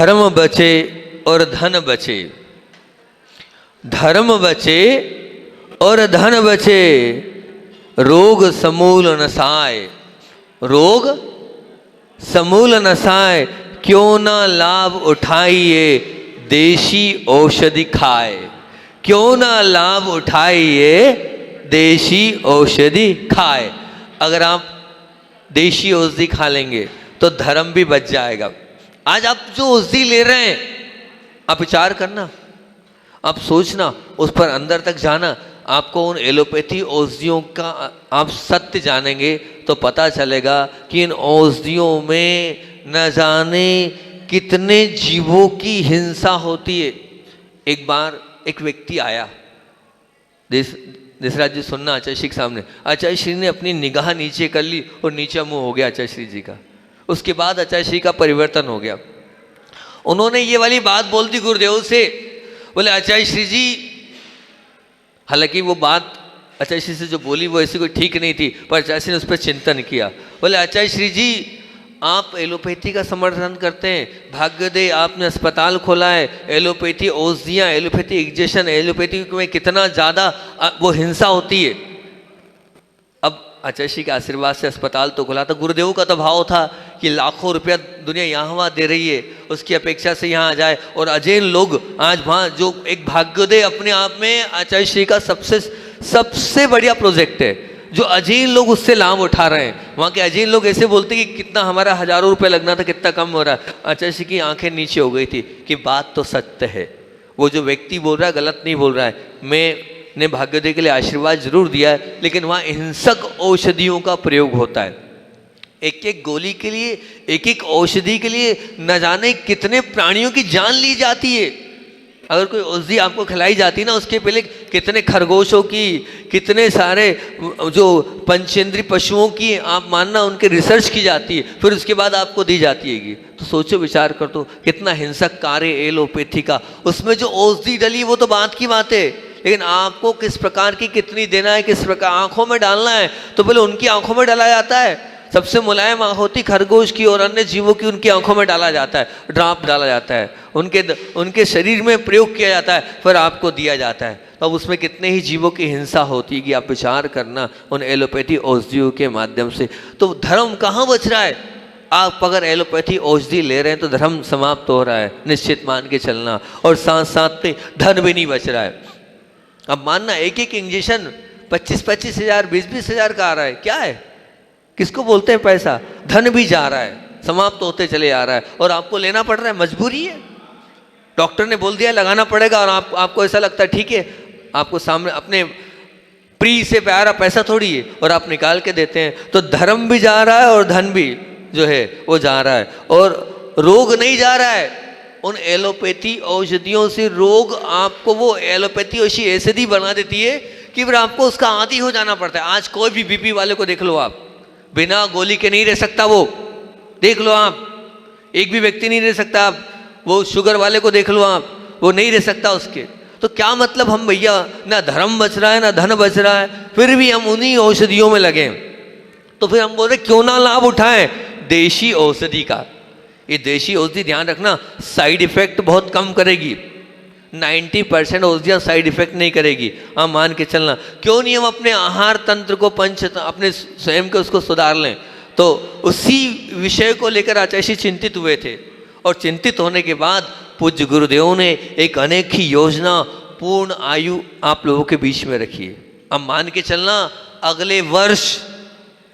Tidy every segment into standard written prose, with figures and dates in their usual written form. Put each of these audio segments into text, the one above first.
धर्म बचे और धन बचे, धर्म बचे और धन बचे, रोग समूल नसाय, रोग समूल नसाय, क्यों ना लाभ उठाइए देशी औषधि खाए, क्यों ना लाभ उठाइए देशी औषधि खाए। अगर आप देशी औषधि खा लेंगे तो धर्म भी बच जाएगा। आज आप जो औषधि ले रहे हैं, आप विचार करना, आप सोचना, उस पर अंदर तक जाना, आपको उन एलोपैथी औषधियों का आप सत्य जानेंगे तो पता चलेगा कि इन औषधियों में न जाने कितने जीवों की हिंसा होती है। एक बार एक व्यक्ति आया, देसराज जी सुनना आचार्य श्री के सामने, आचार्य श्री ने अपनी निगाह नीचे कर ली और नीचे मुंह हो गया आचार्य श्री जी का। उसके बाद आचार्य श्री का परिवर्तन हो गया। उन्होंने ये वाली बात बोल दी गुरुदेव से, बोले आचार्य श्री जी, हालांकि वो बात आचार्य श्री से जो बोली वो ऐसी कोई ठीक नहीं थी, पर आचार्य श्री ने उस पर चिंतन किया। बोले आचार्य श्री जी, आप एलोपैथी का समर्थन करते हैं, भाग्योदय आपने अस्पताल खोला है, एलोपैथी औषधियाँ, एलोपैथी इंजेक्शन, एलोपैथी में कितना ज़्यादा वो हिंसा होती है। अब आचार्य श्री के आशीर्वाद से अस्पताल तो खुला था। गुरुदेव का तो भाव था कि लाखों रुपया दुनिया यहाँ वहाँ दे रही है, उसकी अपेक्षा से यहाँ आ जाए। और अजैन लोग आज वहाँ, जो एक भाग्योदय अपने आप में आचार्य श्री का सबसे बढ़िया प्रोजेक्ट है, जो अजैन लोग उससे लाभ उठा रहे हैं। वहाँ के अजैन लोग ऐसे बोलते कि कितना हमारा हजारों रुपए लगना था, कितना कम हो रहा है। आचार्य श्री की आंखें नीचे हो गई थी कि बात तो सत्य है, वो जो व्यक्ति बोल रहा है गलत नहीं बोल रहा है। मैंने भाग्योदय के लिए आशीर्वाद जरूर दिया है, लेकिन वहाँ हिंसक औषधियों का प्रयोग होता है। एक एक गोली के लिए, एक एक औषधि के लिए न जाने कितने प्राणियों की जान ली जाती है। अगर कोई औषधि आपको खिलाई जाती है ना, उसके पहले कितने खरगोशों की, कितने सारे जो पंचेंद्रीय पशुओं की आप मानना उनके रिसर्च की जाती है, फिर उसके बाद आपको दी जाती है। तो सोचो, विचार कर, तो कितना हिंसक कार्य एलोपैथी का। उसमें जो औषधि डली वो तो बात की बात है, लेकिन आपको किस प्रकार की कितनी देना है, किस प्रकार आंखों में डालना है, तो पहले उनकी आंखों में डाला जाता है। सबसे मुलायम आँख होती खरगोश की और अन्य जीवों की, उनकी आंखों में डाला जाता है, ड्रॉप डाला जाता है, उनके शरीर में प्रयोग किया जाता है, फिर आपको दिया जाता है। तो अब उसमें कितने ही जीवों की हिंसा होती है कि आप विचार करना उन एलोपैथी औषधियों के माध्यम से। तो धर्म कहाँ बच रहा है? आप अगर एलोपैथी औषधि ले रहे हैं तो धर्म समाप्त हो रहा है, निश्चित मान के चलना। और साथ साथ में धन भी नहीं बच रहा है। अब मानना एक एक इंजेक्शन 25-25 हज़ार, 20-20 हज़ार का आ रहा है, क्या है, किसको बोलते हैं पैसा? धन भी जा रहा है, समाप्त होते चले आ रहा है, और आपको लेना पड़ रहा है, मजबूरी है। डॉक्टर ने बोल दिया लगाना पड़ेगा, और आपको ऐसा लगता है ठीक है, आपको सामने अपने प्री से प्यारा पैसा थोड़ी है, और आप निकाल के देते हैं। तो धर्म भी जा रहा है और धन भी जो है वो जा रहा है, और रोग नहीं जा रहा है। उन एलोपैथी औषधियों से रोग, आपको वो एलोपैथी औषधि बना देती है कि फिर आपको उसका आदी हो जाना पड़ता है। आज कोई भी बीपी वाले को देख लो आप, बिना गोली के नहीं रह सकता। वो देख लो आप, एक भी व्यक्ति नहीं रह सकता। आप वो शुगर वाले को देख लो आप, वो नहीं रह सकता उसके। तो क्या मतलब हम भैया, ना धर्म बच रहा है ना धन बच रहा है, फिर भी हम उन्हीं औषधियों में लगे। तो फिर हम बोल रहे क्यों ना लाभ उठाएं देशी औषधि का। ये देशी औषधि ध्यान रखना, साइड इफेक्ट बहुत कम करेगी। 90% औषधियाँ साइड इफेक्ट नहीं करेगी। हाँ, मान के चलना। क्यों नहीं हम अपने आहार तंत्र को अपने स्वयं के उसको सुधार लें। तो उसी विषय को लेकर आचार्य श्री चिंतित हुए थे, और चिंतित होने के बाद पूज्य गुरुदेव ने एक अनोखी योजना पूर्ण आयु आप लोगों के बीच में रखी है। अब मान के चलना, अगले वर्ष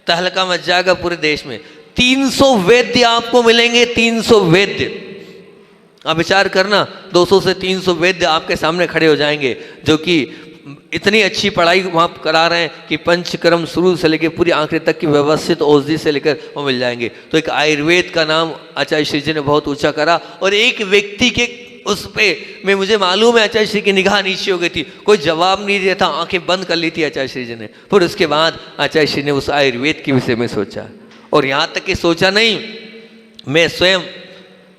तहलका मच जाएगा पूरे देश में। 300 वैद्य आपको मिलेंगे, 300 वैद्य। आप विचार करना, 200 से 300 वैद्य आपके सामने खड़े हो जाएंगे, जो कि इतनी अच्छी पढ़ाई वहाँ करा रहे हैं कि पंचकर्म शुरू से लेकर पूरी आखिरी तक की व्यवस्थित औषधि से लेकर वो मिल जाएंगे। तो एक आयुर्वेद का नाम आचार्य श्री जी ने बहुत ऊंचा करा, और एक व्यक्ति के उस पे में मुझे मालूम है आचार्य श्री की निगाह नीचे हो गई थी, कोई जवाब नहीं दिया था, आंखें बंद कर ली थी आचार्य श्री जी ने। फिर उसके बाद आचार्य श्री ने उस आयुर्वेद के विषय में सोचा, और यहाँ तक कि सोचा नहीं, मैं स्वयं,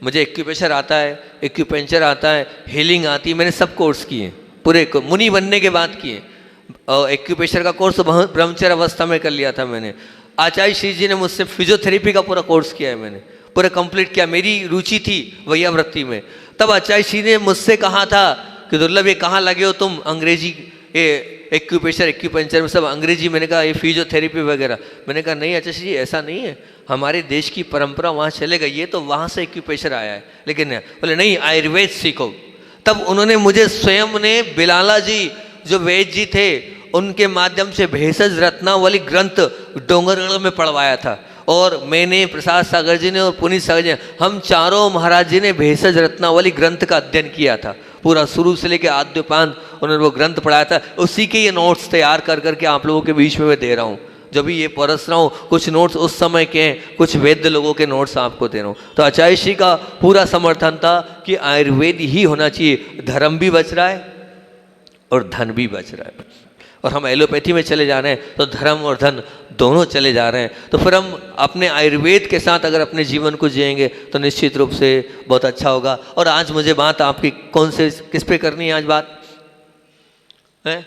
मुझे एक्यूप्रेशर आता है, एक्यूपेंचर आता है, हीलिंग आती है, मैंने सब कोर्स किए, पूरे मुनि बनने के बाद किए। और एक्यूप्रेशर का कोर्स ब्रह्मचर्य अवस्था में कर लिया था मैंने। आचार्य श्री जी ने मुझसे फिजियोथेरेपी का पूरा कोर्स किया है मैंने, पूरा कंप्लीट किया। मेरी रुचि थी वैयावृत्ति में। तब आचार्य श्री ने मुझसे कहा था कि दुर्लभ ये कहाँ लगे हो तुम, अंग्रेजी ये एक्यूप्रेशर एक्यूपंचर में सब अंग्रेजी। मैंने कहा ये फिजियोथेरेपी वगैरह। मैंने कहा नहीं आचार्य जी ऐसा नहीं है, हमारे देश की परंपरा वहाँ चले गई है तो वहाँ से एक्यूप्रेशर आया है। लेकिन बोले नहीं आयुर्वेद सीखो। तब उन्होंने मुझे स्वयं ने बिलाला जी जो वैद्य जी थे उनके माध्यम से भेषज रत्नावली ग्रंथ डोंगरगढ़ में पढ़वाया था। और मैंने, प्रसाद सागर जी ने और पुनीत सागर जी ने, हम चारों महाराज जी ने भेषज रत्नावली ग्रंथ का अध्ययन किया था। पूरा शुरू से लेकर आद्योपांत उन्होंने वो ग्रंथ पढ़ाया था। उसी के ये नोट्स तैयार कर करके आप लोगों के बीच में मैं दे रहा हूँ। जब भी ये परस रहा हूँ कुछ नोट्स उस समय के हैं, कुछ वैद्य लोगों के नोट्स आपको दे रहा हूँ। तो आचार्य श्री का पूरा समर्थन था कि आयुर्वेद ही होना चाहिए। धर्म भी बच रहा है और धन भी बच रहा है। और हम एलोपैथी में चले जा रहे हैं तो धर्म और धन दोनों चले जा रहे हैं। तो फिर हम अपने आयुर्वेद के साथ अगर अपने जीवन को जिएंगे तो निश्चित रूप से बहुत अच्छा होगा। और आज मुझे बात आपकी कौन से किस पे करनी है? आज बात है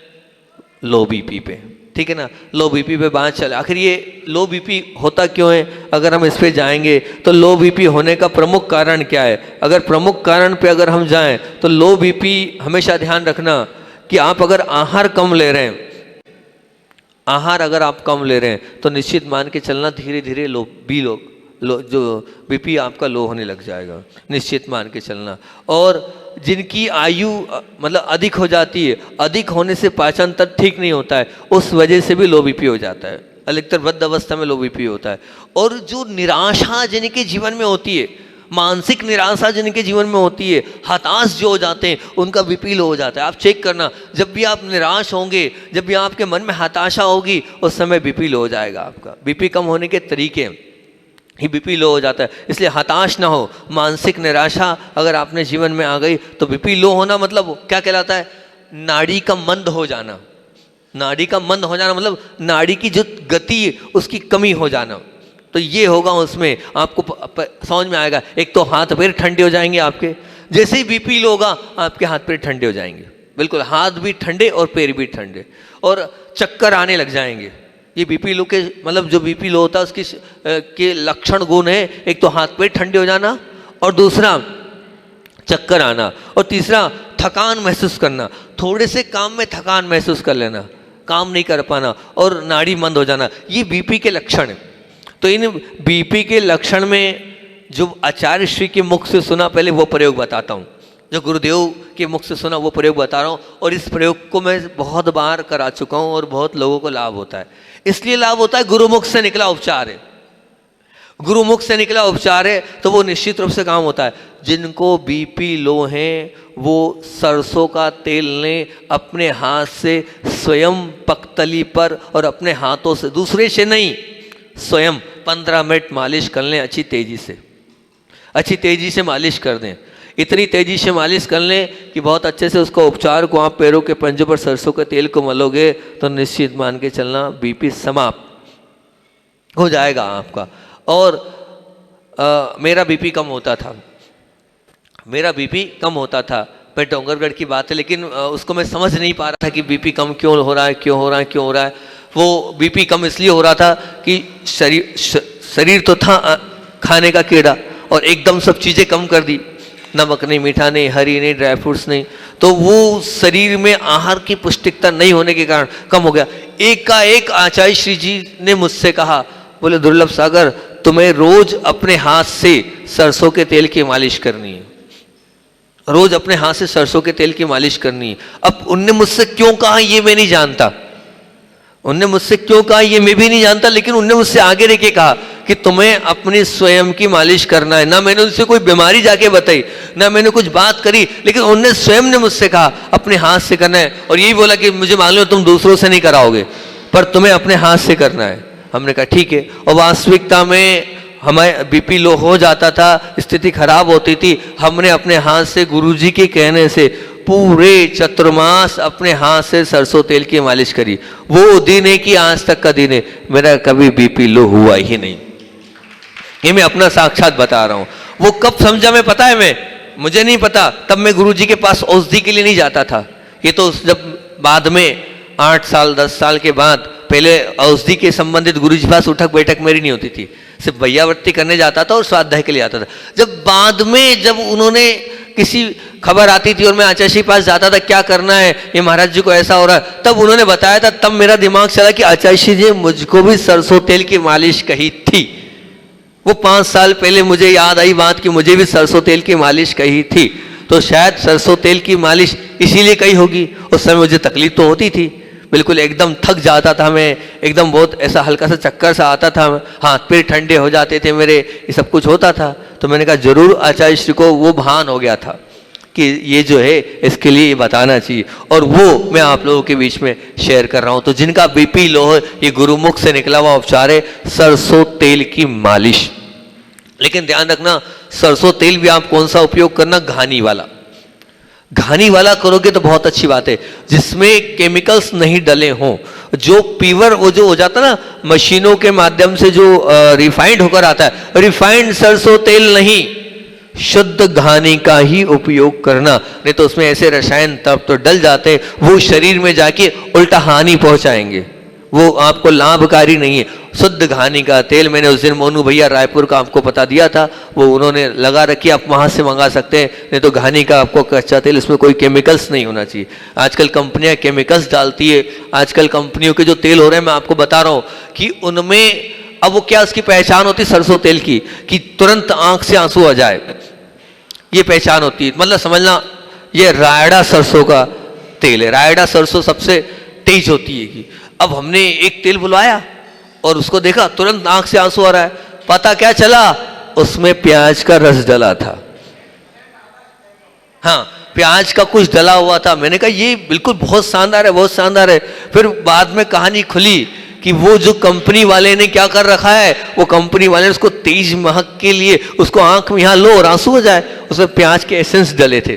लो बीपी पे, ठीक है ना। लो बीपी पे बात चले। आखिर ये लो बीपी होता क्यों है? अगर हम इस पे जाएंगे तो लो बीपी होने का प्रमुख कारण क्या है? अगर प्रमुख कारण पे अगर हम जाएं तो लो बीपी हमेशा ध्यान रखना कि आप अगर आहार कम ले रहे हैं, आहार अगर आप कम ले रहे हैं तो निश्चित मान के चलना धीरे धीरे जो बीपी आपका लो होने लग जाएगा, निश्चित मान के चलना। और जिनकी आयु मतलब अधिक हो जाती है, अधिक होने से पाचन तंत्र ठीक नहीं होता है, उस वजह से भी लो बीपी हो जाता है। अधिकतर वृद्ध अवस्था में लो बीपी होता है। और जो निराशा जिनके जीवन में होती है, मानसिक निराशा जिनके जीवन में होती है, हताश जो हो जाते हैं, उनका बीपी लो हो जाता है। आप चेक करना, जब भी आप निराश होंगे, जब भी आपके मन में हताशा होगी, उस समय बीपी लो हो जाएगा आपका। बीपी कम होने के तरीके ही बीपी लो हो जाता है। इसलिए हताश ना हो। मानसिक निराशा अगर आपने जीवन में आ गई तो बीपी लो होना मतलब क्या कहलाता है? नाड़ी का मंद हो जाना। नाड़ी का मंद हो जाना मतलब नाड़ी की जो गति उसकी कमी हो जाना। तो ये होगा, उसमें आपको समझ में आएगा। एक तो हाथ पैर ठंडे हो जाएंगे आपके, जैसे ही बीपी लो होगा आपके हाथ पैर ठंडे हो जाएंगे, बिल्कुल हाथ भी ठंडे और पैर भी ठंडे, और चक्कर आने लग जाएंगे। ये बीपी लो के मतलब जो बीपी लो होता है उसकी के लक्षण गुण है, एक तो हाथ पैर ठंडे हो जाना, और दूसरा चक्कर आना, और तीसरा थकान महसूस करना। थोड़े से काम में थकान महसूस कर लेना, काम नहीं कर पाना, और नाड़ी मंद हो जाना, ये बीपी के लक्षण है। तो इन बीपी के लक्षण में जो आचार्य श्री के मुख से सुना, पहले वो प्रयोग बताता हूँ। जो गुरुदेव के मुख से सुना वो प्रयोग बता रहा हूँ। और इस प्रयोग को मैं बहुत बार करा चुका हूँ और बहुत लोगों को लाभ होता है। इसलिए लाभ होता है, गुरुमुख से निकला उपचार है। गुरुमुख से निकला उपचार है तो वो निश्चित रूप से काम होता है। जिनको बीपी लो है वो सरसों का तेल लें, अपने हाथ से स्वयं पकतली पर और अपने हाथों से, दूसरे से नहीं, स्वयं 15 मिनट मालिश कर लें अच्छी तेजी से मालिश कर दें। इतनी तेजी से मालिश कर लें कि बहुत अच्छे से उसको उपचार को आप पैरों के पंजों पर सरसों के तेल को मलोगे तो निश्चित मान के चलना बीपी समाप्त हो जाएगा आपका। और मेरा बीपी कम होता था, मैं डोंगरगढ़ की बात है, लेकिन उसको मैं समझ नहीं पा रहा था कि बीपी कम क्यों हो रहा है। वो बीपी कम इसलिए हो रहा था कि शरीर तो था खाने का कीड़ा, और एकदम सब चीज़ें कम कर दी, नमक नहीं, मीठा नहीं, हरी नहीं, ड्राई फ्रूट्स नहीं, तो वो शरीर में आहार की पुष्टिकता नहीं होने के कारण कम हो गया। एक का एक आचार्य श्री जी ने मुझसे कहा, बोले दुर्लभ सागर तुम्हें रोज अपने हाथ से सरसों के तेल की मालिश करनी है, रोज अपने हाथ से सरसों के तेल की मालिश करनी है। अब उनने मुझसे क्यों कहा ये मैं नहीं जानता, मैं भी नहीं जानता, लेकिन उनने मुझसे आगे रह के कहा कि तुम्हें अपनी स्वयं की मालिश करना है। ना मैंने उनसे कोई बीमारी जाके बताई, ना मैंने कुछ बात करी, लेकिन उनने स्वयं ने मुझसे कहा अपने हाथ से करना है। और यही बोला कि मुझे मालूम है तुम दूसरों से नहीं कराओगे, पर तुम्हें अपने हाथ से करना है। हमने कहा ठीक है। और वास्तविकता में हमारे बीपी लो हो जाता था, स्थिति खराब होती थी। हमने अपने हाथ से गुरुजी के कहने से पूरे चतुर्मास अपने हाथ से सरसों तेल की मालिश करी। वो दिन है कि आज तक का दिन है, मेरा कभी बीपी लो हुआ ही नहीं। ये मैं अपना साक्षात बता रहा हूँ। वो कब समझा मैं पता है, मुझे नहीं पता, तब मैं गुरुजी के पास औषधि के लिए नहीं जाता था। ये तो जब बाद में 8 साल 10 साल के बाद पहले औषधि के संबंधित गुरु जी पास उठक बैठक मेरी नहीं होती थी, सिर्फ भैयावृत्ति करने जाता था और स्वाध्याय के लिए आता था। जब बाद में जब उन्होंने किसी खबर आती थी और मैं आचार्य जी के पास जाता था क्या करना है, ये महाराज जी को ऐसा हो रहा है, तब उन्होंने बताया था, तब मेरा दिमाग चला कि आचार्य जी मुझको भी सरसों तेल की मालिश कही थी। वो 5 साल पहले मुझे याद आई बात कि मुझे भी सरसों तेल की मालिश कही थी, तो शायद सरसों तेल की मालिश इसीलिए कही होगी। उस समय मुझे तकलीफ तो होती थी, बिल्कुल एकदम थक जाता था मैं, एकदम बहुत ऐसा हल्का सा चक्कर सा आता था, हाथ पैर ठंडे हो जाते थे मेरे, ये सब कुछ होता था। तो मैंने कहा जरूर आचार्य श्री को वो भान हो गया था कि ये जो है इसके लिए ये बताना चाहिए, और वो मैं आप लोगों के बीच में शेयर कर रहा हूँ। तो जिनका बीपी लो है, ये गुरुमुख से निकला हुआ उपचार है सरसों तेल की मालिश। लेकिन ध्यान रखना, सरसों तेल भी आप कौन सा उपयोग करना, घानी वाला। घानी वाला करोगे तो बहुत अच्छी बात है, जिसमें केमिकल्स नहीं डले हों। जो प्योर वो जो हो जाता ना मशीनों के माध्यम से जो रिफाइंड होकर आता है, रिफाइंड सरसों तेल नहीं, शुद्ध घानी का ही उपयोग करना। नहीं तो उसमें ऐसे रसायन तब तो डल जाते हैं, वो शरीर में जाके उल्टा हानि पहुंचाएंगे, वो आपको लाभकारी नहीं है। शुद्ध घानी का तेल मैंने उस दिन मोनू भैया रायपुर का आपको पता दिया था, वो उन्होंने लगा रखी, आप वहाँ से मंगा सकते हैं। नहीं तो घानी का आपको कच्चा तेल, इसमें कोई केमिकल्स नहीं होना चाहिए। आजकल कंपनियां केमिकल्स डालती है, आजकल कंपनियों के जो तेल हो रहे हैं मैं आपको बता रहा हूँ कि उनमें अब वो क्या उसकी पहचान होती है सरसों तेल की, कि तुरंत आंख से आंसू आ जाए, ये पहचान होती है। मतलब समझना ये रायडा सरसों का तेल है, रायडा सरसों सबसे तेज होती है। कि अब हमने एक तेल बुलवाया और उसको देखा, तुरंत आंख से आंसू आ रहा है, पता क्या चला, उसमें प्याज का रस डला था। हाँ, प्याज का कुछ डला हुआ था। मैंने कहा ये बिल्कुल बहुत शानदार है, बहुत शानदार है। फिर बाद में कहानी खुली कि वो जो कंपनी वाले ने क्या कर रखा है, वो कंपनी वाले ने उसको तेज महक के लिए उसको आंख में यहाँ लो और आंसू हो जाए, उसमें प्याज के एसेंस डले थे,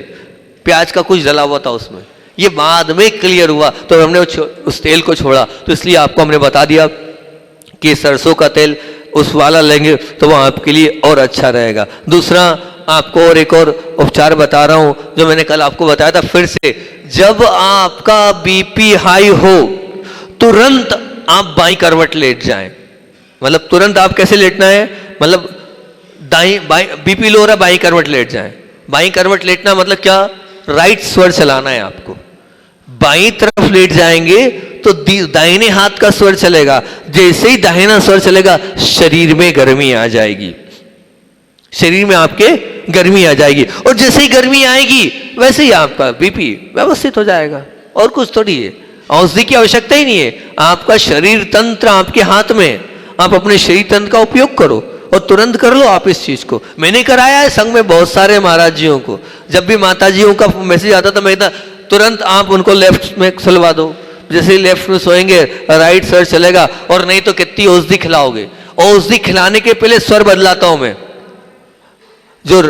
प्याज का कुछ डला हुआ था उसमें। ये बाद में क्लियर हुआ, तो हमने उस तेल को छोड़ा। तो इसलिए आपको हमने बता दिया कि सरसों का तेल उस वाला लेंगे तो वो आपके लिए और अच्छा रहेगा। दूसरा आपको और एक और उपचार बता रहा हूं जो मैंने कल आपको बताया था फिर से। जब आपका बीपी हाई हो तुरंत आप बाई करवट लेट जाएं। मतलब तुरंत आप कैसे लेटना है, मतलब दाई बीपी लो हो रहा, बाई करवट लेट जाएं। बाई करवट लेटना मतलब क्या, राइट स्वर चलाना है आपको। बाई तरफ लेट जाएंगे तो दाहिने हाथ का स्वर चलेगा, जैसे ही दाहिना स्वर चलेगा शरीर में गर्मी आ जाएगी, शरीर में आपके गर्मी आ जाएगी, और जैसे ही गर्मी आएगी वैसे ही आपका बीपी व्यवस्थित हो जाएगा। और कुछ थोड़ी है, औषधि की आवश्यकता ही नहीं है। आपका शरीर तंत्र आपके हाथ में, आप अपने शरीर तंत्र का उपयोग करो और तुरंत कर लो आप इस चीज को। मैंने कराया है संघ में बहुत सारे महाराज जियों को, जब भी माता जियों का मैसेज आता था मैं तुरंत आप उनको लेफ्ट में सुलवा दो, जैसे ही लेफ्ट में सोएंगे राइट सर चलेगा। और नहीं तो कितनी औषधि खिलाओगे, औषधि खिलाने के पहले स्वर बदलाता हूं मैं। जो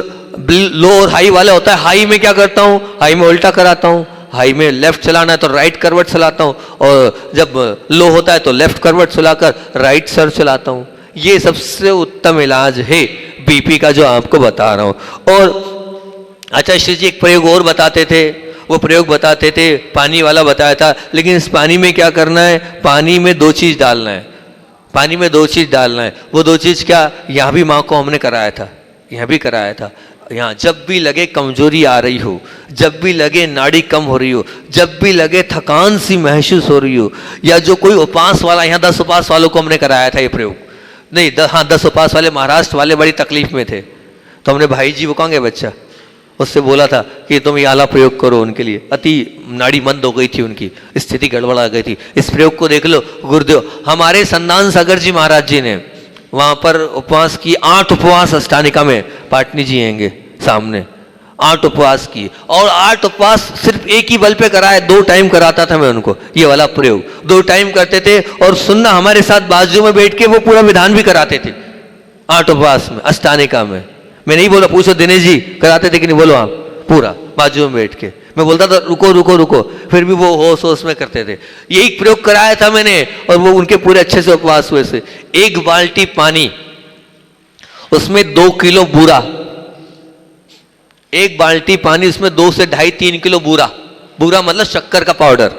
लो और हाई वाला होता है, हाई में क्या करता हूं, हाई में उल्टा कराता हूं, हाई में लेफ्ट चलाना है तो राइट करवट चलाता हूं, और जब लो होता है तो लेफ्ट करवट चलाकर राइट सर चलाता हूं। ये सबसे उत्तम इलाज है बीपी का जो आपको बता रहा हूं। और आचार्य श्री जी एक प्रयोग और बताते थे, वो प्रयोग बताते थे, पानी वाला बताया था। लेकिन इस पानी में क्या करना है, पानी में 2 चीज डालना है, पानी में 2 चीज डालना है। वो 2 चीज क्या, यहाँ भी माँ को हमने कराया था, यहाँ भी कराया था। यहाँ जब भी लगे कमजोरी आ रही हो, जब भी लगे नाड़ी कम हो रही हो, जब भी लगे थकान सी महसूस हो रही हो, या जो कोई उपास वाला, यहाँ 10 उपास वालों को हमने कराया था ये प्रयोग, नहीं हाँ 10 उपास वाले महाराष्ट्र वाले बड़ी तकलीफ में थे, तो हमने भाई जी वो कहाँ गए बच्चा, उससे बोला था कि तुम ये आला प्रयोग करो उनके लिए। अति नाड़ी मंद हो गई थी, उनकी स्थिति गड़बड़ा गई थी। इस प्रयोग को देख लो गुरुदेव हमारे संदान सागर जी महाराज जी ने वहां पर उपवास की, 8 उपवास अष्टानिका में, पाटनी जी आएंगे सामने, 8 उपवास की, और 8 उपवास सिर्फ एक ही बल पे कराए, 2 टाइम कराता था मैं उनको ये वाला प्रयोग, 2 टाइम करते थे। और सुनना, हमारे साथ बाजू में बैठ के वो पूरा विधान भी कराते थे 8 उपवास में अष्टानिका में। मैं नहीं बोला, पूछो दिनेश जी कराते थे कि नहीं, बोलो आप, पूरा बाजू में बैठ के मैं बोलता था रुको रुको रुको, फिर भी वो होश होश में करते थे। यही प्रयोग कराया था मैंने, और वो उनके पूरे अच्छे से उपवास हुए से। 1 बाल्टी पानी, उसमें 2 किलो बूरा, 1 बाल्टी पानी, उसमें 2 से 2.5-3 किलो बूरा, बूरा मतलब शक्कर का पाउडर,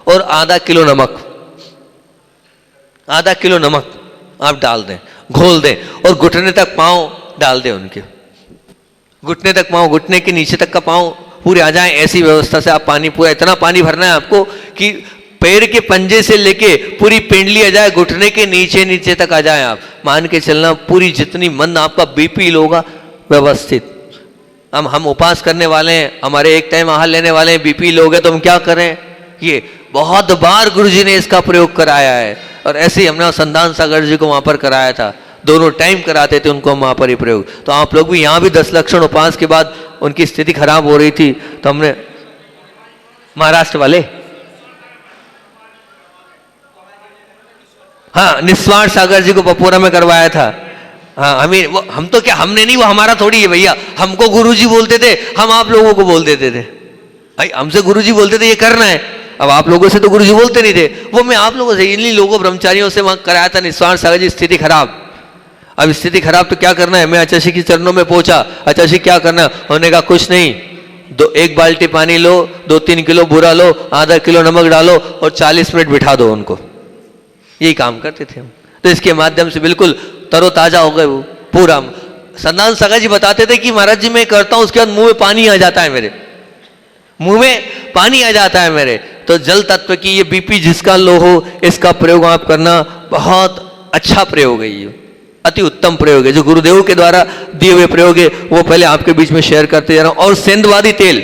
और आधा किलो नमक, आधा किलो नमक आप डाल दें, घोल दें और घुटने तक पाँव डाल दें उनके, घुटने तक पाँव, घुटने के नीचे तक का पाँव पूरे आ जाएं। ऐसी व्यवस्था से आप पानी, पूरा इतना पानी भरना है आपको कि पैर के पंजे से लेके पूरी पिंडली आ जाए, घुटने के नीचे नीचे तक आ जाए। आप मान के चलना पूरी जितनी मन आपका बीपी लो होगा व्यवस्थित। हम उपवास करने वाले हैं, हमारे एक टाइम आहार लेने वाले हैं, बीपी लो है तो हम क्या करें? ये बहुत बार गुरुजी ने इसका प्रयोग कराया है और ऐसे ही हमने संधान सागर जी को वहां पर कराया था, दोनों टाइम कराते थे उनको हम वहां पर ही प्रयोग। तो आप लोग भी यहाँ भी 10 लक्षण उपवास के बाद उनकी स्थिति खराब हो रही थी तो हमने, महाराष्ट्र वाले, हाँ निस्वार्थ सागर जी को पपोरा में करवाया था। हाँ हम तो क्या, हमने नहीं, वो हमारा थोड़ी है भैया। हमको गुरुजी बोलते थे, हम आप लोगों को बोल देते थे। भाई हमसे गुरुजी बोलते थे ये करना है, अब आप लोगों से तो गुरुजी बोलते नहीं थे, वो मैं आप लोगों से, इन्हीं लोगों ब्रह्मचारियों से वहां कराया था निस्वार्थ सागर जी। स्थिति खराब, अब स्थिति खराब तो क्या करना है? मैं आचार्य के चरणों में पहुंचा, आचार्य क्या करना? उन्होंने कहा कुछ नहीं, एक बाल्टी पानी लो, 2-3 किलो बूरा लो, आधा किलो नमक डालो और 40 मिनट बिठा दो उनको। यही काम करते थे हम। तो इसके माध्यम से बिल्कुल तरोताजा हो गए वो पूरा। संधान सागर जी बताते थे कि महाराज जी मैं करता हूं, उसके बाद मुंह में पानी आ जाता है, मेरे मुंह में पानी आ जाता है मेरे। तो जल तत्व की ये बीपी जिसका लो हो, इसका प्रयोग आप करना, बहुत अच्छा प्रयोग है, ये अति उत्तम प्रयोग है जो गुरुदेव के द्वारा दिए हुए प्रयोग है, वो पहले आपके बीच में शेयर करते जा रहा हूं। और सिंधवादी तेल,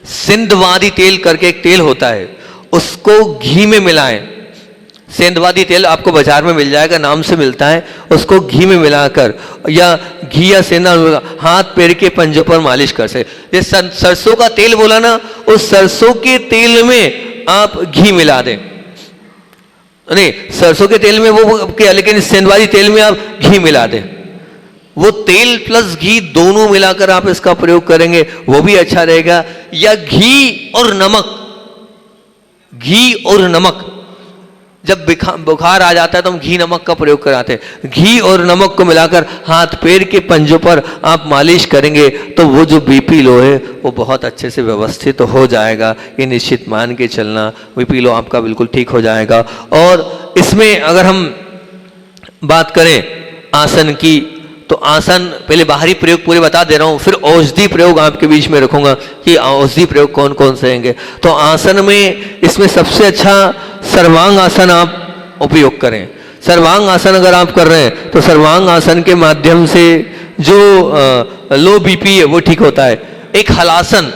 सिंधवादी तेल करके एक तेल होता है, उसको घी में मिलाएं। सेंधवादी तेल आपको बाजार में मिल जाएगा, नाम से मिलता है, उसको घी में मिलाकर या घी या सेंधा हाथ पैर के पंजों पर मालिश कर से। ये सरसों का तेल बोला ना, उस सरसों के तेल में आप घी मिला दें, नहीं सरसों के तेल में वो क्या, लेकिन सेंधवादी तेल में आप घी मिला दें। वो तेल प्लस घी दोनों मिलाकर आप इसका प्रयोग करेंगे वो भी अच्छा रहेगा। या घी और नमक, घी और नमक, जब बुखार आ जाता है तो हम घी नमक का प्रयोग कराते हैं। घी और नमक को मिलाकर हाथ पैर के पंजों पर आप मालिश करेंगे तो वो जो बीपी लो है वो बहुत अच्छे से व्यवस्थित हो जाएगा। ये निश्चित मान के चलना, बीपी लो आपका बिल्कुल ठीक हो जाएगा। और इसमें अगर हम बात करें आसन की, तो आसन पहले बाहरी प्रयोग पूरे बता दे रहा हूं, फिर औषधि प्रयोग आपके बीच में रखूंगा कि औषधि प्रयोग कौन कौन से होंगे। तो आसन में इसमें सबसे अच्छा सर्वांग आसन आप उपयोग करें। सर्वांग आसन अगर आप कर रहे हैं तो सर्वांग आसन के माध्यम से जो लो बीपी है वो ठीक होता है। एक हलासन,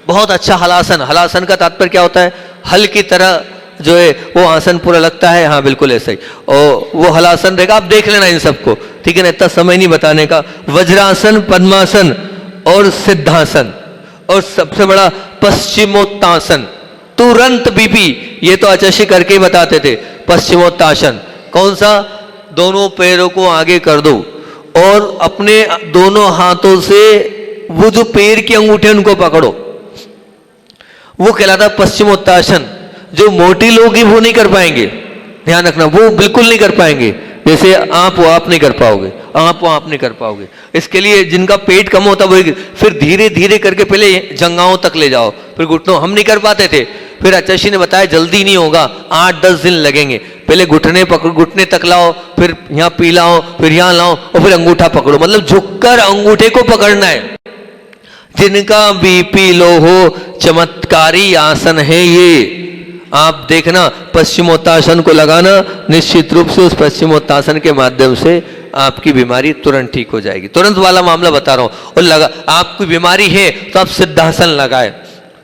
बहुत अच्छा हलासन, हलासन का तात्पर्य क्या होता है? हल की तरह जो है वो आसन पूरा लगता है, हाँ बिल्कुल ऐसा ही। और वो हलासन रहेगा, आप देख लेना इन सबको, ठीक है ना, इतना समय नहीं बताने का। वज्रासन, पद्मासन और सिद्धासन, और सबसे बड़ा पश्चिमोत्तासन, तुरंत बीपी, ये तो आचार्य करके ही बताते थे। पश्चिमोत्तासन कौन सा? दोनों पैरों को आगे कर दो और अपने दोनों हाथों से वो जो पैर की अंगूठे उनको पकड़ो, वो कहलाता है पश्चिमोत्तासन। जो मोटी लोग ही वो नहीं कर पाएंगे, ध्यान रखना, वो बिल्कुल नहीं कर पाएंगे। जैसे आप वो आप नहीं कर पाओगे, आप वो आप नहीं कर पाओगे। इसके लिए जिनका पेट कम होता वो फिर धीरे धीरे करके पहले जंघाओं तक ले जाओ, फिर घुटनों, हम नहीं कर पाते थे। फिर आचार्य ने बताया जल्दी नहीं होगा, 8-10 दिन लगेंगे। पहले घुटने पकड़ो, घुटने तक लाओ, फिर यहाँ पीलाओ, फिर यहाँ लाओ और फिर अंगूठा पकड़ो, मतलब झुककर अंगूठे को पकड़ना है। जिनका बीपी लो हो, चमत्कारी आसन है ये। आप देखना, पश्चिमोत्तासन को लगाना, निश्चित रूप से उस पश्चिमोत्तासन के माध्यम से आपकी बीमारी तुरंत ठीक हो जाएगी। तुरंत वाला मामला बता रहा हूं। और लगा, आपकी बीमारी है तो आप सिद्धासन लगाए,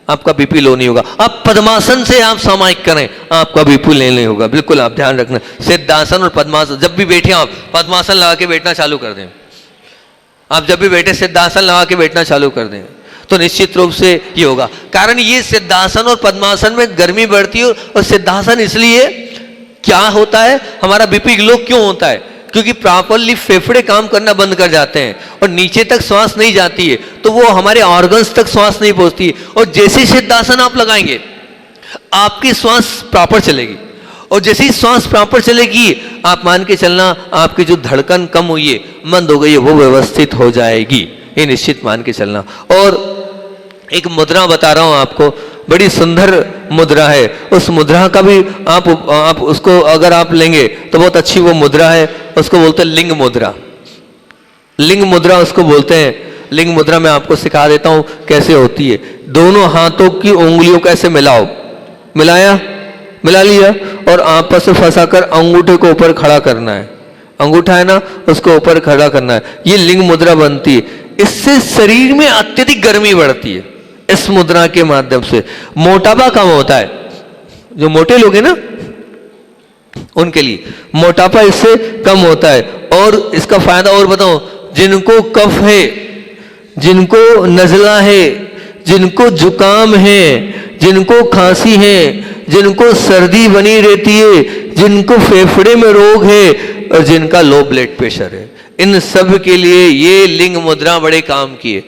आपका बीपी लो नहीं होगा। आप पद्मासन से आप सामायिक करें, आपका बीपी ले नहीं होगा। बिल्कुल आप ध्यान रखना, सिद्धासन और पद्मासन, जब भी बैठे आप पद्मासन लगा के बैठना चालू कर दें। आप जब भी बैठे सिद्धासन लगा के बैठना चालू कर दें तो निश्चित रूप से ये होगा। कारण ये सिद्धासन और पद्मासन में गर्मी बढ़ती है। और सिद्धासन इसलिए क्या होता है, हमारा बीपी लो क्यों होता है? क्योंकि प्रॉपरली फेफड़े काम करना बंद कर जाते हैं और नीचे तक श्वास नहीं जाती है, तो वो हमारे ऑर्गन्स तक श्वास नहीं पहुंचती है। और जैसे सिद्धासन आप लगाएंगे आपकी श्वास प्रॉपर चलेगी, और जैसे ही श्वास प्रॉपर चलेगी आप मान के चलना आपकी जो धड़कन कम हुई है, मंद हो गई है, वो व्यवस्थित हो जाएगी। ये निश्चित मान के चलना। और एक मुद्रा बता रहा हूं आपको, बड़ी सुंदर मुद्रा है। उस मुद्रा का भी आप उसको अगर आप लेंगे तो बहुत अच्छी वो मुद्रा है, उसको बोलते हैं लिंग मुद्रा। लिंग मुद्रा उसको बोलते हैं। लिंग मुद्रा मैं आपको सिखा देता हूं कैसे होती है। दोनों हाथों की उंगलियों को ऐसे मिलाओ, मिलाया, मिला लिया, और आपस में फंसाकर अंगूठे को ऊपर खड़ा करना है। अंगूठा है ना, उसको ऊपर खड़ा करना है। ये लिंग मुद्रा बनती है। इससे शरीर में अत्यधिक गर्मी बढ़ती है। इस मुद्रा के माध्यम से मोटापा कम होता है। जो मोटे लोग हैं ना, उनके लिए मोटापा इससे कम होता है। और इसका फायदा और बताऊं, जिनको कफ है, जिनको नज़ला है, जिनको जुकाम है, जिनको खांसी है, जिनको सर्दी बनी रहती है, जिनको फेफड़े में रोग है और जिनका लो ब्लड प्रेशर है, इन सब के लिए ये लिंग मुद्रा बड़े काम की है।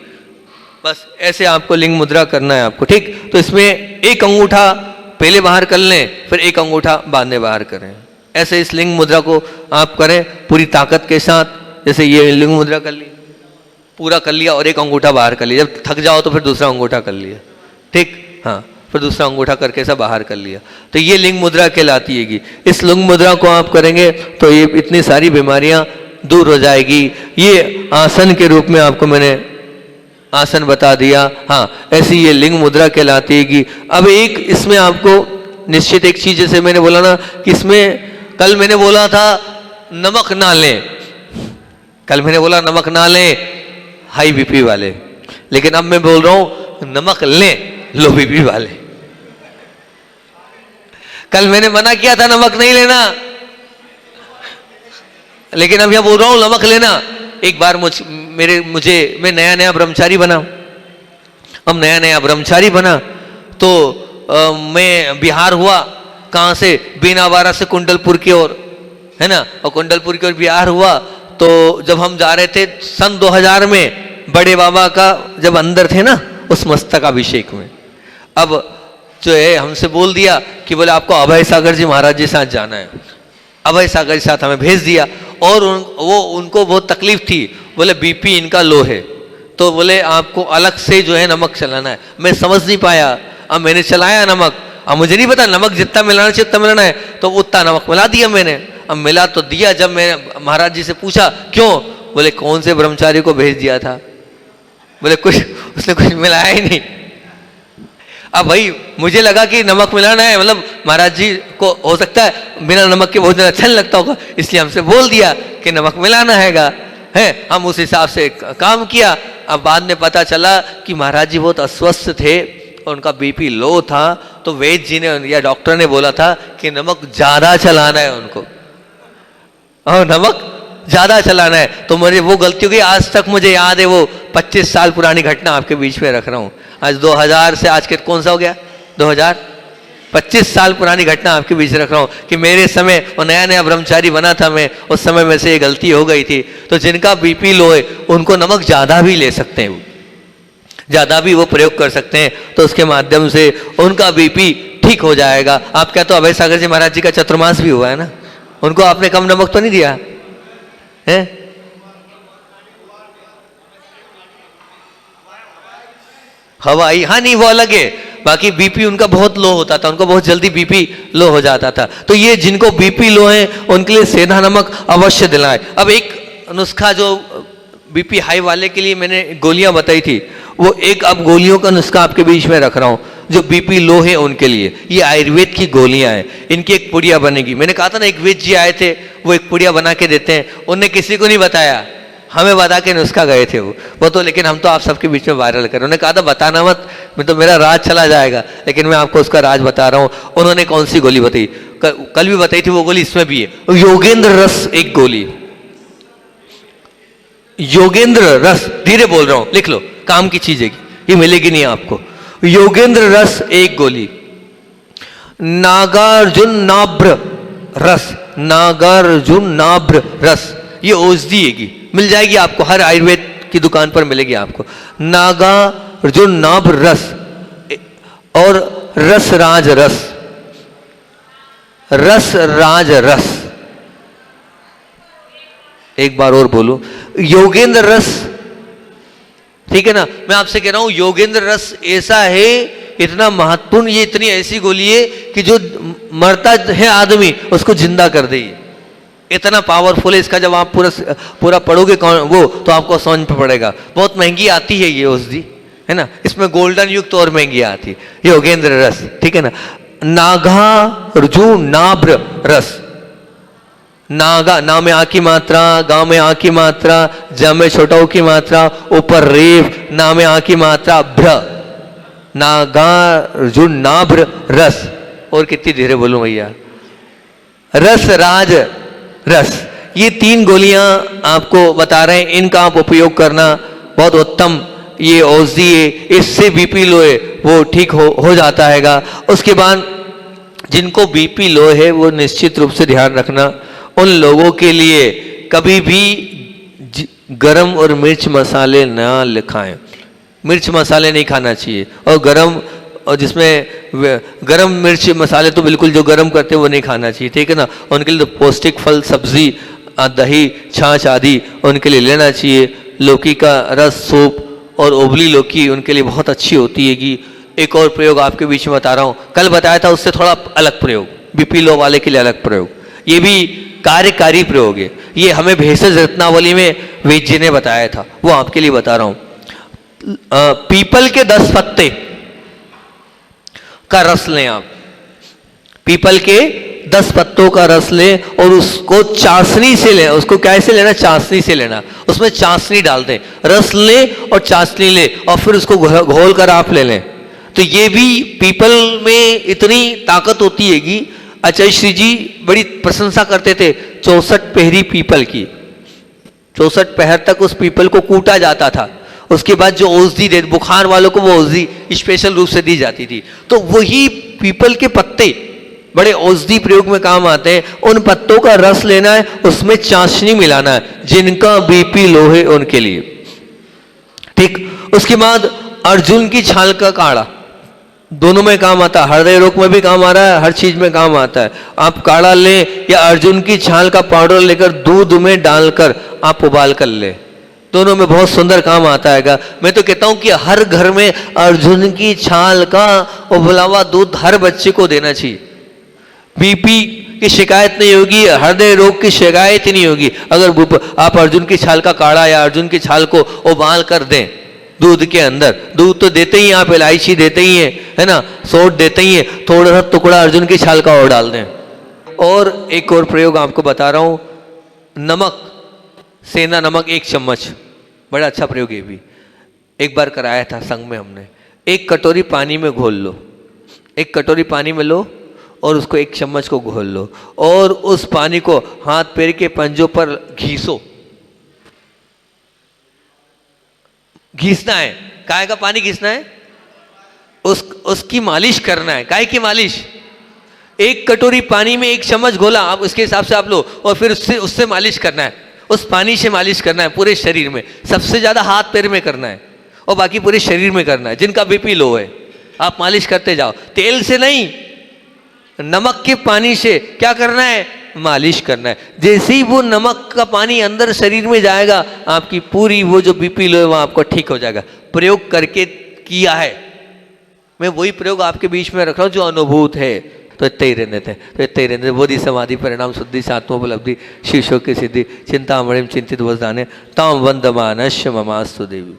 बस ऐसे आपको लिंग मुद्रा करना है आपको, ठीक। तो इसमें एक अंगूठा पहले बाहर कर लें, फिर एक अंगूठा बाद में बाहर करें। ऐसे इस लिंग मुद्रा को आप करें पूरी ताकत के साथ। जैसे ये लिंग मुद्रा कर ली, पूरा कर लिया और एक अंगूठा बाहर कर लिया। जब थक जाओ तो फिर दूसरा अंगूठा कर लिया, ठीक। हाँ, फिर दूसरा अंगूठा करके सब बाहर कर लिया। तो ये लिंग मुद्रा कहलाती है। इस लिंग मुद्रा को आप करेंगे तो ये इतनी सारी बीमारियां दूर हो जाएगी। ये आसन के रूप में आपको मैंने आसन बता दिया। हाँ, ऐसी ये लिंग मुद्रा कहलाती है। अब एक इसमें आपको निश्चित एक चीज, जैसे मैंने बोला ना कि इसमें कल मैंने बोला था नमक ना लें, कल मैंने बोला नमक ना लें हाई बीपी वाले, लेकिन अब मैं बोल रहा हूं नमक लें लो बीपी वाले। कल मैंने मना किया था नमक नहीं लेना, लेकिन अब यहां बोल रहा हूं नमक लेना। एक बार मैं नया नया ब्रह्मचारी बना। अब नया नया ब्रह्मचारी बना तो मैं बिहार हुआ। कहां से? बीनावारा से कुंडलपुर की ओर, है ना। और कुंडलपुर की ओर बिहार हुआ तो जब हम जा रहे थे सन 2000 में, बड़े बाबा का जब अंदर थे ना उस मस्तकाभिषेक में, अब जो है हमसे बोल दिया कि बोले आपको अभय सागर जी महाराज जी साथ जाना है। अभय सागर जी साथ हमें भेज दिया। और उनको बहुत तकलीफ थी, बोले बीपी इनका लो है, तो बोले आपको अलग से जो है नमक चलाना है। मैं समझ नहीं पाया। अब मैंने चलाया नमक, अब मुझे नहीं पता नमक जितना मिलाना चाहिए उतना मिलाना है, तो उतना नमक मिला दिया मैंने। अब मिला तो दिया। जब मैं महाराज जी से पूछा क्यों, बोले कौन से ब्रह्मचारी को भेज दिया था, बोले कुछ उसने कुछ मिलाया ही नहीं। अब भाई मुझे लगा कि नमक मिलाना है, मतलब महाराज जी को हो सकता है बिना नमक के भोजन अच्छा नहीं लगता होगा, इसलिए हमसे बोल दिया कि नमक मिलाना हैगा, है। हम उस हिसाब से काम किया। अब बाद में पता चला कि महाराज जी बहुत अस्वस्थ थे और उनका बीपी लो था, तो वैद्य जी ने या डॉक्टर ने बोला था कि नमक ज्यादा चलाना है उनको, और नमक ज्यादा चलाना है। तो मुझे वो गलती हो गई। आज तक मुझे याद है, वो 25 साल पुरानी घटना आपके बीच में रख रहा हूं। आज 2000 से आज के कौन सा हो गया 2000, 25 साल पुरानी घटना आपके बीच रख रहा हूं कि मेरे समय वो नया नया ब्रह्मचारी बना था मैं, उस समय में से ये गलती हो गई थी। तो जिनका बीपी लो है उनको नमक ज्यादा भी ले सकते हैं, ज्यादा भी वो प्रयोग कर सकते हैं, तो उसके माध्यम से उनका बीपी ठीक हो जाएगा। आप क्या तो अभय सागर जी महाराज जी का चतुर्मास भी हुआ है ना, उनको आपने कम नमक तो नहीं दिया है? हवाई, हाँ नहीं वो अलग है। बाकी बीपी उनका बहुत लो होता था, उनको बहुत जल्दी बीपी लो हो जाता था। तो ये जिनको बीपी लो है उनके लिए सेंधा नमक अवश्य दिलाएं। अब एक नुस्खा जो बीपी हाई वाले के लिए मैंने गोलियां बताई थी, वो एक अब गोलियों का नुस्खा आपके बीच में रख रहा हूं जो बीपी लो है उनके लिए। ये आयुर्वेद की गोलियां हैं, इनकी एक पुड़िया बनेगी। मैंने कहा था ना एक वैद्य जी आए थे, वो एक पुड़िया बना के देते हैं। उन्होंने किसी को नहीं बताया, हमें बता के नुस्खा गए थे वो तो, लेकिन हम तो आप सबके बीच में वायरल कर। उन्होंने कहा था बताना मत, मैं तो मेरा राज चला जाएगा, लेकिन मैं आपको उसका राज बता रहा हूं। उन्होंने कौन सी गोली बताई, कल भी बताई थी वो गोली, इसमें भी है। योगेंद्र रस एक गोली, योगेंद्र रस, धीरे बोल रहा हूं लिख लो, काम की चीज है, ये मिलेगी नहीं आपको। योगेंद्र रस एक गोली, नागार्जुन नाभ्र रस, नागार्जुन नाभ्र रस, ये औषधि है, मिल जाएगी आपको, हर आयुर्वेद की दुकान पर मिलेगी आपको। नागार्जुन नाभ रस और रसराज रस, रसराज रस, एक बार और बोलो, योगेंद्र रस, ठीक है ना। मैं आपसे कह रहा हूं योगेंद्र रस ऐसा है, इतना महत्वपूर्ण, ये इतनी ऐसी गोली है कि जो मरता है आदमी उसको जिंदा कर देगी, इतना पावरफुल है इसका। जब आप पूरा पढ़ोगे वो तो आपको समझ पे पड़ेगा। बहुत महंगी आती है ये औषधि, है ना, इसमें गोल्डन युक्त और महंगी आती है। योगेंद्र रस, ठीक है ना। नागा रुजु नाभ्र रस, नागा, ना में आ की मात्रा, गा में आ की मात्रा, ज में छोटा ऊ की मात्रा, ऊपर रेव, ना में आ की मात्रा, भ्र, नागा रुजु नाभ्र रस। और कितनी धीरे बोलूं भैया, रस राज रस, ये 3 गोलियां आपको बता रहे हैं, इनका आप उपयोग करना बहुत उत्तम। ये औषधि है, इससे बीपी लो है वो ठीक हो जाता हैगा। उसके बाद जिनको बीपी लो है वो निश्चित रूप से ध्यान रखना, उन लोगों के लिए कभी भी गरम और मिर्च मसाले ना खाएं। मिर्च मसाले नहीं खाना चाहिए, और गरम, और जिसमें गरम मिर्च मसाले तो बिल्कुल जो गरम करते हैं वो नहीं खाना चाहिए, ठीक है ना। उनके लिए तो पौष्टिक फल, सब्जी, दही, छाछ आदि उनके लिए लेना चाहिए। लौकी का रस, सूप और उबली लौकी उनके लिए बहुत अच्छी होती है। कि एक और प्रयोग आपके बीच में बता रहा हूँ, कल बताया था उससे थोड़ा अलग प्रयोग, बीपी लो वाले के लिए अलग प्रयोग, ये भी कार्यकारी प्रयोग है। ये हमें भेषज रत्नावली में वेद जी ने बताया था, वो आपके लिए बता रहा हूँ। पीपल के 10 पत्ते का रस लें आप, पीपल के 10 पत्तों का रस लें और उसको चाशनी से लें। उसको कैसे लेना, चाशनी से लेना, उसमें चाशनी डाल दें, रस लें और चाशनी लें और फिर उसको घोल कर आप ले लें। तो ये भी पीपल में इतनी ताकत होती है कि आचार्य श्री जी बड़ी प्रशंसा करते थे 64 पहरी पीपल की। 64 पहर तक उस पीपल को कूटा जाता था, उसके बाद जो औषधि दे, बुखार वालों को वो औषधि स्पेशल रूप से दी जाती थी। तो वही पीपल के पत्ते बड़े औषधि प्रयोग में काम आते हैं। उन पत्तों का रस लेना है, उसमें चाशनी मिलाना है, जिनका बीपी लो है उनके लिए, ठीक। उसके बाद अर्जुन की छाल का काढ़ा, दोनों में काम आता है, हृदय रोग में भी काम आ रहा है, हर चीज में काम आता है। आप काढ़ा लें या अर्जुन की छाल का पाउडर लेकर दूध में डालकर आप उबाल कर ले, दोनों में बहुत सुंदर काम आता है। मैं तो कहता हूं कि हर घर में अर्जुन की छाल का उबला हुआ दूध हर बच्चे को देना चाहिए। बीपी की शिकायत नहीं होगी, हृदय रोग की शिकायत ही नहीं होगी अगर आप अर्जुन की छाल का काढ़ा या अर्जुन की छाल को उबाल कर दें दूध के अंदर। दूध तो देते ही, आप इलायची देते ही है ना, सोंठ देते ही है, थोड़ा सा टुकड़ा अर्जुन की छाल का और डाल दें। और एक और प्रयोग आपको बता रहा हूं, नमक, सेंधा नमक 1 चम्मच, बड़ा अच्छा प्रयोग है भी। एक बार कराया था संघ में हमने। 1 कटोरी पानी में घोल लो, 1 कटोरी पानी में लो और उसको 1 चम्मच को घोल लो और उस पानी को हाथ पैर के पंजों पर घीसो। घीसना है, काय का पानी घीसना है, उसकी मालिश करना है। काय की मालिश? 1 कटोरी पानी में 1 चम्मच घोला, आप उसके हिसाब से आप लो और फिर उससे मालिश करना है, उस पानी से मालिश करना है पूरे शरीर में। सबसे ज्यादा हाथ पैर में करना है और बाकी पूरे शरीर में करना है। जिनका बीपी लो है आप मालिश करते जाओ, तेल से नहीं, नमक के पानी से क्या करना है, मालिश करना है। जैसे ही वो नमक का पानी अंदर शरीर में जाएगा, आपकी पूरी वो जो बीपी लो है वो आपको ठीक हो जाएगा। प्रयोग करके किया है, मैं वही प्रयोग आपके बीच में रख रहा हूं जो अनुभूत है। तो इतने ही रहने थे, तो इतने ही रहने थे। बोधि समाधि परिणाम शुद्धि सात्मोपलब्धि शीशो की सिद्धि चिंता मणिम चिंतित वसदाने ताम वंदमानश्य ममास्तु देवी।